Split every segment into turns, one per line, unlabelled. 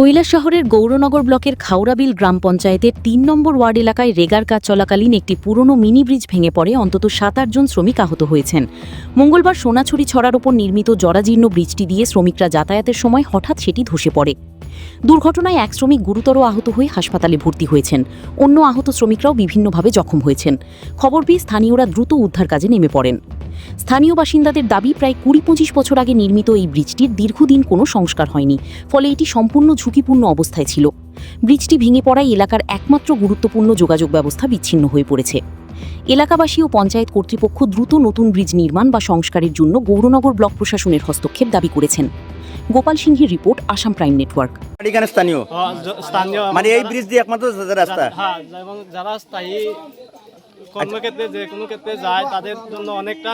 কৈলাসহরের গৌরনগর ব্লকের খাউড়াবিল গ্রাম পঞ্চায়েতের ৩ নম্বর ওয়ার্ড এলাকায় রেগার কাজ চলাকালীন একটি পুরনো মিনি ব্রিজ ভেঙে পড়ে অন্তত ৭-৮ জন শ্রমিক আহত হয়েছেন। মঙ্গলবার সোনাছড়ি ছড়ার ওপর নির্মিত জরাজীর্ণ ব্রিজটি দিয়ে শ্রমিকরা যাতায়াতের সময় হঠাৎ সেটি ধসে পড়ে। দুর্ঘটনায় এক শ্রমিক গুরুতর আহত হয়ে হাসপাতালে ভর্তি হয়েছেন। অন্য আহত শ্রমিকরাও বিভিন্নভাবে জখম হয়েছেন। খবর পেয়ে স্থানীয়রা দ্রুত উদ্ধার কাজে নেমে পড়েন। স্থানীয় বাসিন্দাদের দাবি, প্রায় ২০-২৫ বছর আগে নির্মিত এই ব্রিজটির দীর্ঘদিন কোনো সংস্কার হয়নি, ফলে এটি সম্পূর্ণ ঝুঁকিপূর্ণ অবস্থায় ছিল। ব্রিজটি ভেঙে পড়ায় এলাকার একমাত্র গুরুত্বপূর্ণ যোগাযোগ ব্যবস্থা বিচ্ছিন্ন হয়ে পড়েছে। এলাকাবাসী ও পঞ্চায়েত কর্তৃপক্ষ দ্রুত নতুন ব্রিজ নির্মাণ বা সংস্কারের জন্য গৌরনগর ব্লক প্রশাসনের হস্তক্ষেপ দাবি করেছেন। গোপাল সিংহের রিপোর্ট, আসাম প্রাইম নেটওয়ার্ক।
এখানে স্থানীয় মানে এই ব্রিজ দিয়ে একমাত্র রাস্তা,
হ্যাঁ, এবং যারা স্থায়ী কর্মক্ষেত্রে যে কোনো ক্ষেত্রে যায় তাদের জন্য অনেকটা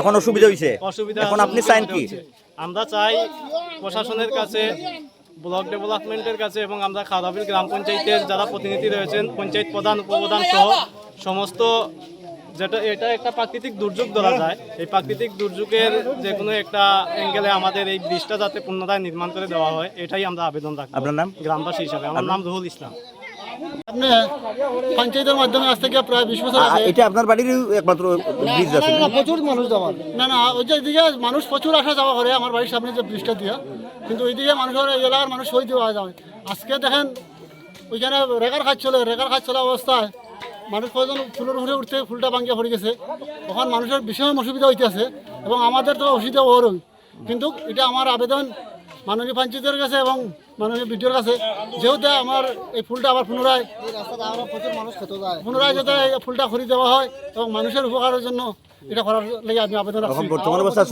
এখন অসুবিধা হয়েছে। এখন আপনি চান কি?
আমরা চাই প্রশাসনের কাছে, ব্লক ডেভেলপমেন্টের কাছে এবং আমরা খাউড়াবিল গ্রাম পঞ্চায়েতের যারা প্রতিনিধি রয়েছেন, পঞ্চায়েত প্রধান, উপপ্রধান সহ সমস্ত, যেটা এটা একটা প্রাকৃতিক দুর্যোগ ধরা যায়, এই প্রাকৃতিক দুর্যোগের যে কোনো একটা অ্যাঙ্গেলে আমাদের এই ব্রিজটা যাতে পুনরায় নির্মাণ করে দেওয়া হয়, এটাই আমরা আবেদন রাখবো।
আপনার নাম?
গ্রামবাসী হিসাবে আমার নাম রুহুল ইসলাম।
আপনি পঞ্চায়েতের মাধ্যমে আজ থেকে প্রায় 20 বছর আগে
এটা আপনার বাড়ির একমাত্র ব্রিজ আছে?
না, প্রচুর মানুষ যাওয়ার না ওই যে এদিকে মানুষ প্রচুর আসা যাওয়া করে আমার বাড়ির সামনে যে ব্রিজটা দিয়া, কিন্তু ওইদিকে মানুষের এই এলাকার মানুষ সই দেওয়া যায়। আজকে দেখেন ওইখানে রেগার কাজ চলা অবস্থায় মানুষ কয়েকজন ফুলের উপরে উঠতে ফুলটা ভাঙিয়ে পড়ে গেছে। তখন মানুষের ভীষণ অসুবিধা হইতেছে এবং আমাদের তো অসুবিধা ওরই। কিন্তু এটা আমার আবেদন মাননীয় পঞ্চায়েতের কাছে এবং মাননীয় বিডিওর কাছে, যেহেতু আমার এই ফুলটা আবার পুনরায় যাতে এই ফুলটা খরিদ দেওয়া হয় এবং মানুষের উপকারের জন্য এটা করার লেগে আমি আবেদন রাখছি।
বর্তমান অবস্থা